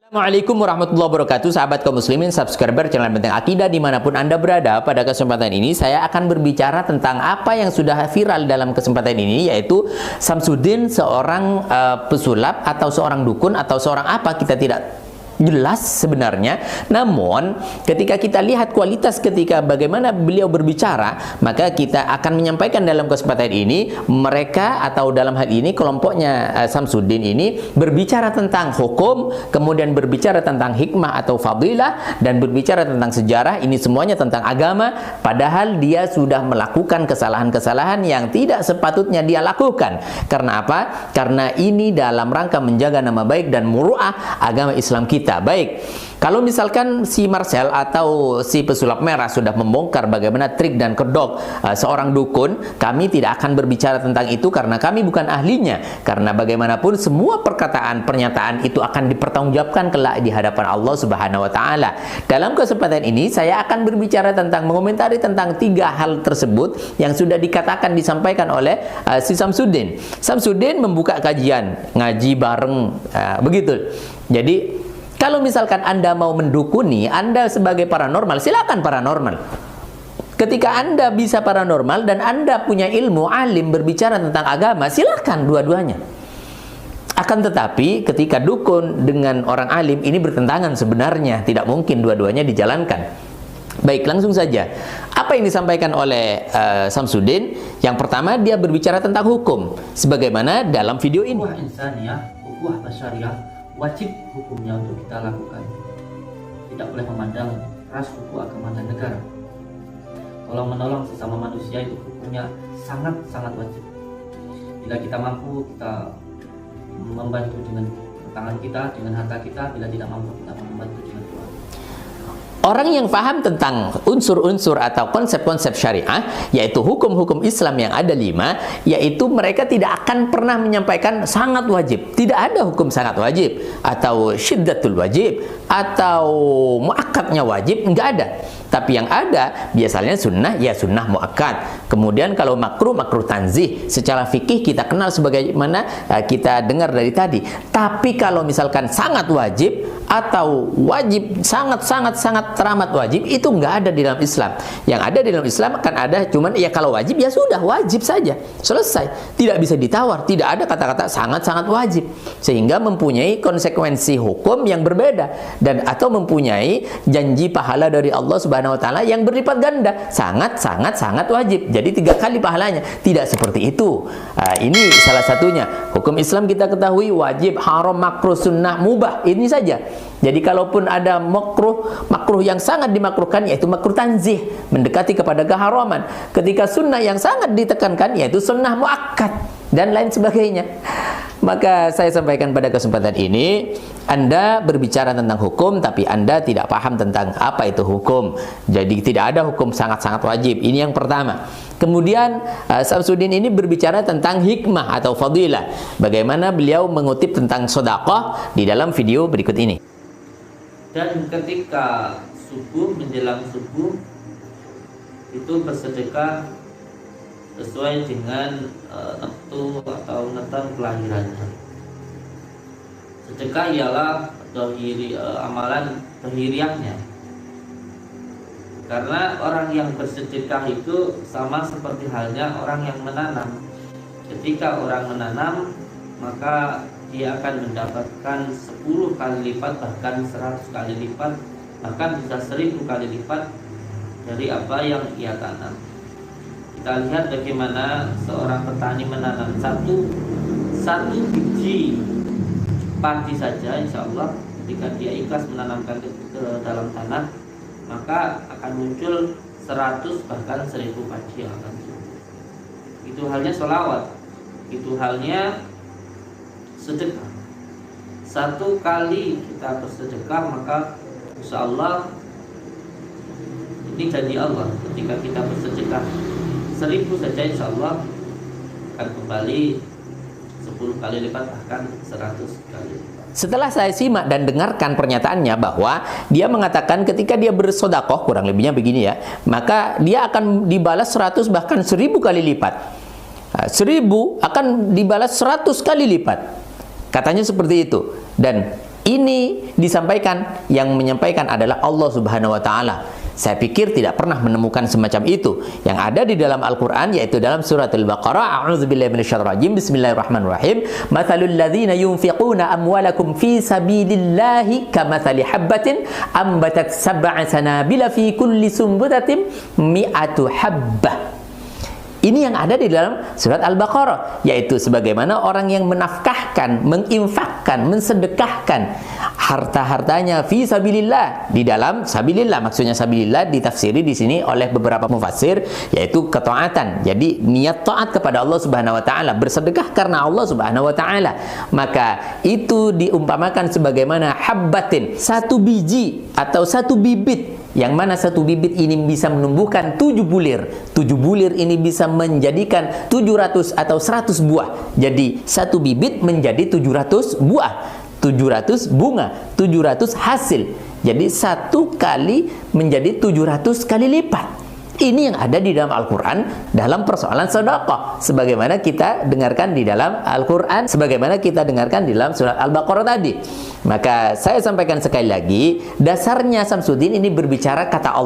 Assalamualaikum warahmatullahi wabarakatuh, sahabat kaum muslimin, subscriber channel Benteng Akidah dimanapun Anda berada. Pada kesempatan ini saya akan berbicara tentang apa yang sudah viral dalam kesempatan ini, yaitu Samsudin, seorang pesulap atau seorang dukun atau seorang apa, kita tidak jelas sebenarnya. Namun ketika kita lihat kualitas ketika bagaimana beliau berbicara, maka kita akan menyampaikan dalam kesempatan ini, mereka atau dalam hal ini kelompoknya Samsudin ini berbicara tentang hukum, kemudian berbicara tentang hikmah atau fadilah, dan berbicara tentang sejarah. Ini semuanya tentang agama, padahal dia sudah melakukan kesalahan-kesalahan yang tidak sepatutnya dia lakukan. Karena apa? Karena ini dalam rangka menjaga nama baik dan muruah agama Islam kita. Baik, kalau misalkan si Marcel atau si pesulap merah sudah membongkar bagaimana trik dan kedok seorang dukun, kami tidak akan berbicara tentang itu karena kami bukan ahlinya. Karena bagaimanapun semua perkataan, pernyataan itu akan dipertanggungjawabkan kelak di hadapan Allah Subhanahu wa taala. Dalam kesempatan ini saya akan berbicara tentang, mengomentari tentang 3 hal tersebut yang sudah dikatakan, disampaikan oleh si Samsudin. Samsudin membuka kajian, ngaji bareng, begitu. Jadi kalau misalkan Anda mau mendukuni, Anda sebagai paranormal, silakan paranormal. Ketika Anda bisa paranormal dan Anda punya ilmu, alim, berbicara tentang agama, silakan dua-duanya. Akan tetapi ketika dukun dengan orang alim ini bertentangan sebenarnya, tidak mungkin dua-duanya dijalankan. Baik, langsung saja. Apa yang disampaikan oleh Samsudin? Yang pertama, dia berbicara tentang hukum, sebagaimana dalam video ini. Ukhuwah insaniyah, ukhuwah basyariyah, wajib hukumnya untuk kita lakukan. Tidak boleh memandang ras, suku, agama, dan negara. Tolong menolong sesama manusia itu hukumnya sangat-sangat wajib. Bila kita mampu, kita membantu dengan tangan kita, dengan harta kita. Bila tidak mampu, kita membantu dengan doa. Orang yang paham tentang unsur-unsur atau konsep-konsep syariah, yaitu hukum-hukum Islam yang ada 5, yaitu mereka tidak akan pernah menyampaikan sangat wajib. Tidak ada hukum sangat wajib, atau syiddatul wajib, atau muakkadnya wajib, enggak ada. Tapi yang ada biasanya sunnah, ya sunnah muakkad. Kemudian kalau makruh, makruh tanzih. Secara fikih kita kenal sebagaimana kita dengar dari tadi. Tapi kalau misalkan sangat wajib atau wajib sangat teramat wajib, itu enggak ada di dalam Islam. Yang ada di dalam Islam akan ada cuman ya kalau wajib ya sudah wajib saja, selesai. Tidak bisa ditawar, tidak ada kata-kata sangat-sangat wajib, sehingga mempunyai konsekuensi hukum yang berbeda dan atau mempunyai janji pahala dari Allah Subhanahu wa taala yang berlipat ganda, sangat wajib. Jadi 3 kali pahalanya. Tidak seperti itu. Ini salah satunya. Hukum Islam kita ketahui wajib, haram, makruh, sunnah, mubah. Ini saja. Jadi kalaupun ada makruh yang sangat dimakruhkan, yaitu makruh tanzih, mendekati kepada keharaman. Ketika sunnah yang sangat ditekankan, yaitu sunnah muakkad dan lain sebagainya. Maka saya sampaikan pada kesempatan ini, Anda berbicara tentang hukum tapi Anda tidak paham tentang apa itu hukum. Jadi tidak ada hukum sangat-sangat wajib. Ini yang pertama. Kemudian Samsudin ini berbicara tentang hikmah atau fadilah. Bagaimana beliau mengutip tentang sedekah di dalam video berikut ini. Dan ketika subuh, menjelang subuh, itu bersedekah sesuai dengan neptu atau netan kelahirannya. Sedekah ialah amalan dohiriahnya. Karena orang yang bersedekah itu sama seperti halnya orang yang menanam. Ketika orang menanam, maka dia akan mendapatkan 10 kali lipat, bahkan 100 kali lipat, bahkan bisa 1000 kali lipat dari apa yang ia tanam. Kita lihat bagaimana seorang petani menanam satu biji padi saja, insya Allah ketika dia ikhlas menanamkan ke dalam tanah, maka akan muncul 100 bahkan 1000 padi yang akan tumbuh. Itu halnya sholawat, itu halnya sedekah. 1 kali kita bersedekah, maka insya Allah ini janji Allah, ketika kita bersedekah 1000 saja, insya Allah akan kembali 10 kali lipat, bahkan 100 kali lipat. Setelah saya simak dan dengarkan pernyataannya bahwa dia mengatakan ketika dia bersedekah, kurang lebihnya begini ya, maka dia akan dibalas 100 bahkan 1000 kali lipat. 1000 akan dibalas 100 kali lipat. Katanya seperti itu. Dan ini disampaikan, yang menyampaikan adalah Allah Subhanahu wa taala. Saya pikir tidak pernah menemukan semacam itu. Yang ada di dalam Al-Qur'an yaitu dalam surat Al-Baqarah, a'udzubillahi minasyaitonir rajim, bismillahirrahmanirrahim. Matsalul ladzina yunfiquna amwalakum fi sabilillahi kamatsali habbatin ambatat sab'a sanabila fi kulli sumbulatin mi'atu habbah. Ini yang ada di dalam surat Al-Baqarah, yaitu sebagaimana orang yang menafkahkan, menginfakkan, mensedekahkan harta-hartanya fi sabilillah, di dalam sabilillah. Maksudnya sabilillah ditafsiri di sini oleh beberapa mufassir yaitu ketaatan. Jadi niat taat kepada Allah Subhanahu wa taala, bersedekah karena Allah Subhanahu wa taala. Maka itu diumpamakan sebagaimana habbatin, satu biji atau satu bibit, yang mana satu bibit ini bisa menumbuhkan 7 bulir. 7 bulir ini bisa menjadikan 700 atau 100 buah. Jadi satu bibit menjadi 700 buah, 700 bunga, 700 hasil. Jadi satu kali menjadi 700 kali lipat. Ini yang ada di dalam Al-Quran dalam persoalan sedekah, sebagaimana kita dengarkan di dalam Al-Quran, sebagaimana kita dengarkan di dalam surat Al-Baqarah tadi. Maka saya sampaikan sekali lagi, dasarnya Samsuddin ini berbicara kata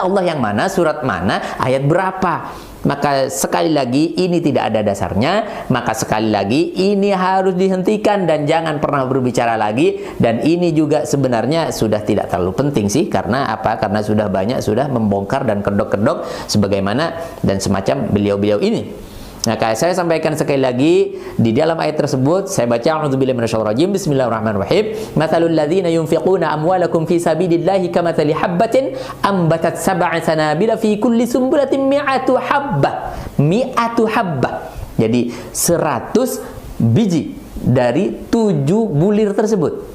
Allah yang mana, surat mana, ayat berapa. Maka sekali lagi ini tidak ada dasarnya, maka sekali lagi ini harus dihentikan dan jangan pernah berbicara lagi. Dan ini juga sebenarnya sudah tidak terlalu penting sih, karena apa? Karena sudah banyak sudah membongkar dan kedok-kedok sebagaimana dan semacam beliau-beliau ini. Maka saya sampaikan sekali lagi di dalam ayat tersebut, saya baca a'udzubillahi minasyaitonir rajim, bismillahirrahmanirrahim. Matsalul ladzina yunfiquna amwalakum fi sabilillahi kamatsali habbatin ambatat sab'a sanabila fi kulli sumbulatin mi'atu habbah. Mi'atu habbah. Jadi 100 biji dari 7 bulir tersebut.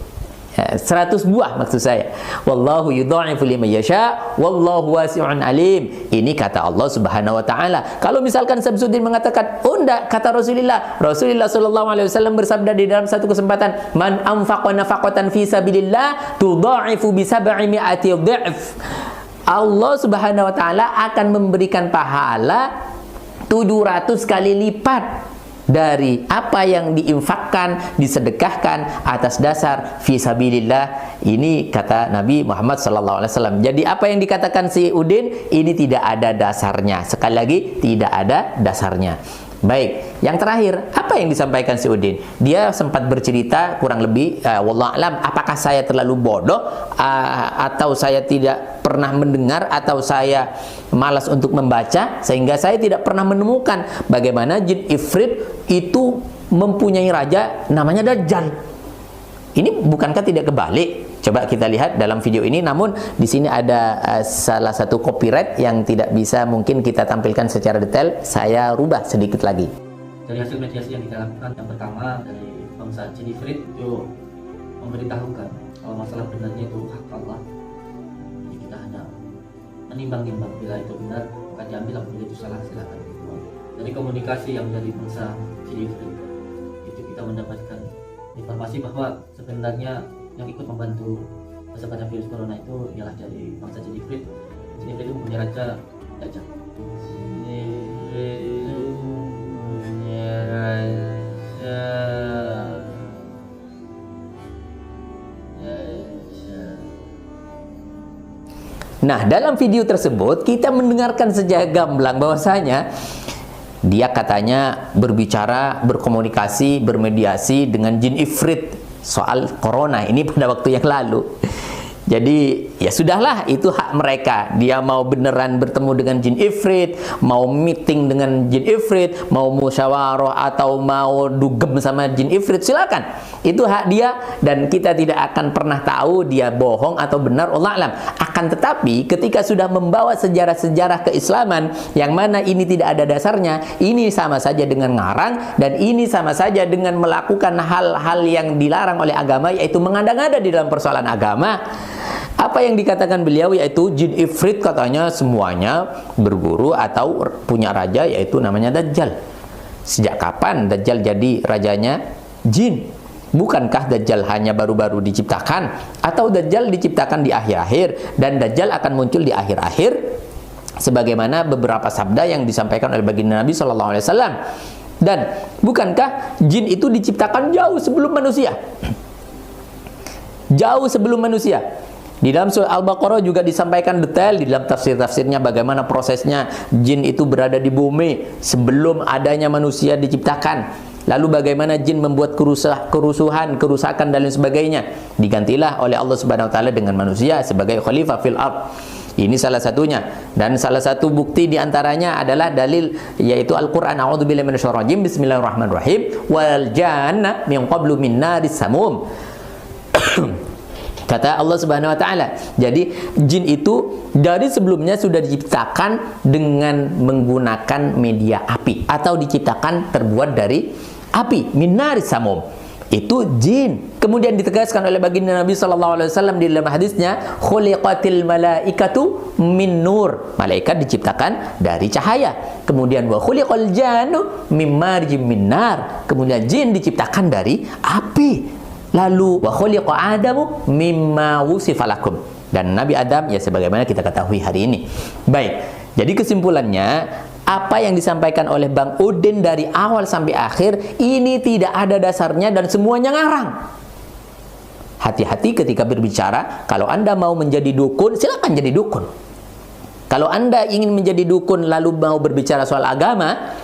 100 buah maksud saya. Wallahu yudha'ifu liman yasha wallahu wasi'un alim. Ini kata Allah Subhanahu wa taala. Kalau misalkan Samsuddin mengatakan, "Oh enggak, kata Rasulullah sallallahu alaihi wasallam bersabda di dalam satu kesempatan, man anfaqa nafaqatan fi sabilillah tudha'ifu bi 700 dha'f." Allah Subhanahu wa taala akan memberikan pahala 700 kali lipat dari apa yang diinfakkan, disedekahkan atas dasar fisabilillah. Ini kata Nabi Muhammad SAW. Jadi apa yang dikatakan si Udin ini tidak ada dasarnya. Sekali lagi tidak ada dasarnya. Baik, yang terakhir, apa yang disampaikan si Udin? Dia sempat bercerita kurang lebih, wallahu alam, apakah saya terlalu bodoh atau saya tidak pernah mendengar atau saya malas untuk membaca sehingga saya tidak pernah menemukan bagaimana jin ifrit itu mempunyai raja namanya Dajjal. Ini bukankah tidak kebalik? Coba kita lihat dalam video ini, namun di sini ada salah satu copyright yang tidak bisa mungkin kita tampilkan secara detail. Saya rubah sedikit lagi. Dari hasil mediasi yang kita lakukan, yang pertama dari bangsa jin ifrit itu memberitahukan kalau masalah benarnya itu hak Allah. Jadi kita hanya menimbang-nimbang, bila itu benar akan diambil, apabila itu salah silakan dibuang. Dari komunikasi yang dari bangsa jin ifrit itu kita mendapatkan informasi bahwa sebenarnya yang ikut membantu tersebarnya virus corona itu ialah dari bangsa jin ifrit. Jin ifrit itu mempunyai raja Dajjal. Nah, dalam video tersebut kita mendengarkan secara gamblang bahwasanya dia katanya berbicara, berkomunikasi, bermediasi dengan jin ifrit soal corona ini pada waktu yang lalu. Jadi ya sudahlah, itu hak mereka. Dia mau beneran bertemu dengan jin ifrit, mau meeting dengan jin ifrit, mau musyawarah atau mau dugem sama jin ifrit, silakan. Itu hak dia dan kita tidak akan pernah tahu dia bohong atau benar, Allah alam. Akan tetapi ketika sudah membawa sejarah-sejarah keislaman yang mana ini tidak ada dasarnya, ini sama saja dengan ngarang dan ini sama saja dengan melakukan hal-hal yang dilarang oleh agama, yaitu mengada-ngada di dalam persoalan agama. Apa yang dikatakan beliau yaitu jin ifrit katanya semuanya berguru atau punya raja yaitu namanya Dajjal. Sejak kapan Dajjal jadi rajanya jin? Bukankah Dajjal hanya baru-baru diciptakan? Atau Dajjal diciptakan di akhir-akhir dan Dajjal akan muncul di akhir-akhir sebagaimana beberapa sabda yang disampaikan oleh baginda Nabi SAW. Dan bukankah jin itu diciptakan jauh sebelum manusia? jauh sebelum manusia. Di dalam surah Al-Baqarah juga disampaikan detail di dalam tafsir-tafsirnya bagaimana prosesnya jin itu berada di bumi sebelum adanya manusia diciptakan. Lalu bagaimana jin membuat kerusuhan, kerusakan dan lain sebagainya. Digantilah oleh Allah Subhanahu wa taala dengan manusia sebagai khalifah fil ard. Ini salah satunya. Dan salah satu bukti diantaranya adalah dalil yaitu Al-Quran. A'udzubillahi minasyaitonir rajim. Bismillahirrahmanirrahim. Wal janna min qablu min naris samum. Kata Allah Subhanahu wa taala. Jadi jin itu dari sebelumnya sudah diciptakan dengan menggunakan media api atau diciptakan terbuat dari api, minaris samum. Itu jin. Kemudian ditegaskan oleh baginda Nabi sallallahu alaihi wasallam di dalam hadisnya, khuliqatil malaikatu min nur. Malaikat diciptakan dari cahaya. Kemudian wa khuliqal jannu mim marjim min nar. Kemudian jin diciptakan dari api. Lalu wa khuliqa Adamu mimma wusifa lakum. Dan Nabi Adam ya sebagaimana kita ketahui hari ini. Baik. Jadi kesimpulannya apa yang disampaikan oleh Bang Udin dari awal sampai akhir ini tidak ada dasarnya dan semuanya ngarang. Hati-hati ketika berbicara. Kalau Anda mau menjadi dukun, silakan jadi dukun. Kalau Anda ingin menjadi dukun lalu mau berbicara soal agama,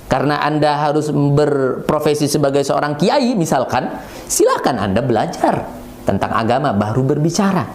karena Anda harus berprofesi sebagai seorang kiai misalkan, silakan Anda belajar tentang agama baru berbicara.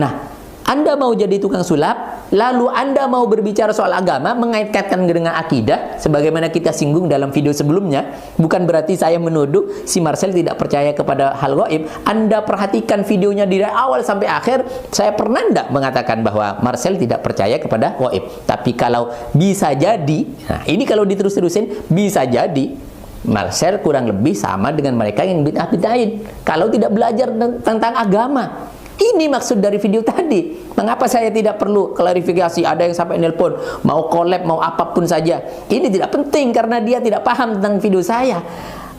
Nah, Anda mau jadi tukang sulap, lalu Anda mau berbicara soal agama, mengaitkan dengan akidah, sebagaimana kita singgung dalam video sebelumnya. Bukan berarti saya menuduh si Marcel tidak percaya kepada hal gaib. Anda perhatikan videonya dari awal sampai akhir, saya pernah tidak mengatakan bahwa Marcel tidak percaya kepada gaib. Tapi kalau bisa jadi, nah ini kalau diterus-terusin, bisa jadi Marcel kurang lebih sama dengan mereka yang bid'ah-bid'ahin kalau tidak belajar tentang agama. Ini maksud dari video tadi. Mengapa saya tidak perlu klarifikasi? Ada yang sampai nelpon, mau collab, mau apapun saja. Ini tidak penting karena dia tidak paham tentang video saya.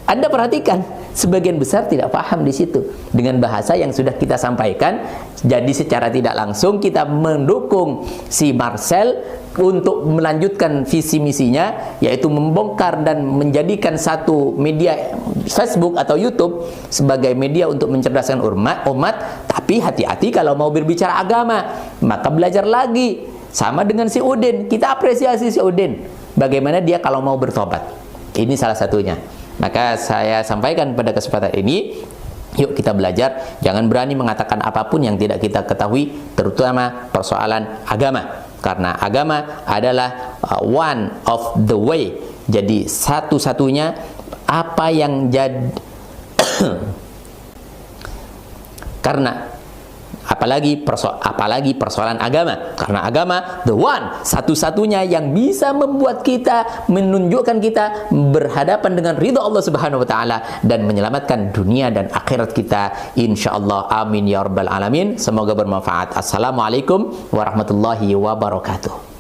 Anda perhatikan, sebagian besar tidak paham di situ. Dengan bahasa yang sudah kita sampaikan, jadi secara tidak langsung kita mendukung si Marcel untuk melanjutkan visi misinya, yaitu membongkar dan menjadikan satu media Facebook atau YouTube sebagai media untuk mencerdaskan umat. Tapi hati-hati kalau mau berbicara agama, maka belajar lagi. Sama dengan si Udin, kita apresiasi si Udin. Bagaimana dia kalau mau bertobat. Ini salah satunya. Maka saya sampaikan pada kesempatan ini, yuk kita belajar, jangan berani mengatakan apapun yang tidak kita ketahui, terutama persoalan agama. Karena agama adalah one of the way. Jadi satu-satunya apa yang jadi karena apalagi persoalan agama, karena agama the one, satu-satunya yang bisa membuat kita, menunjukkan kita berhadapan dengan ridha Allah Subhanahu wa taala dan menyelamatkan dunia dan akhirat kita, insyaallah. Amin ya rabbal alamin. Semoga bermanfaat. Assalamualaikum warahmatullahi wabarakatuh.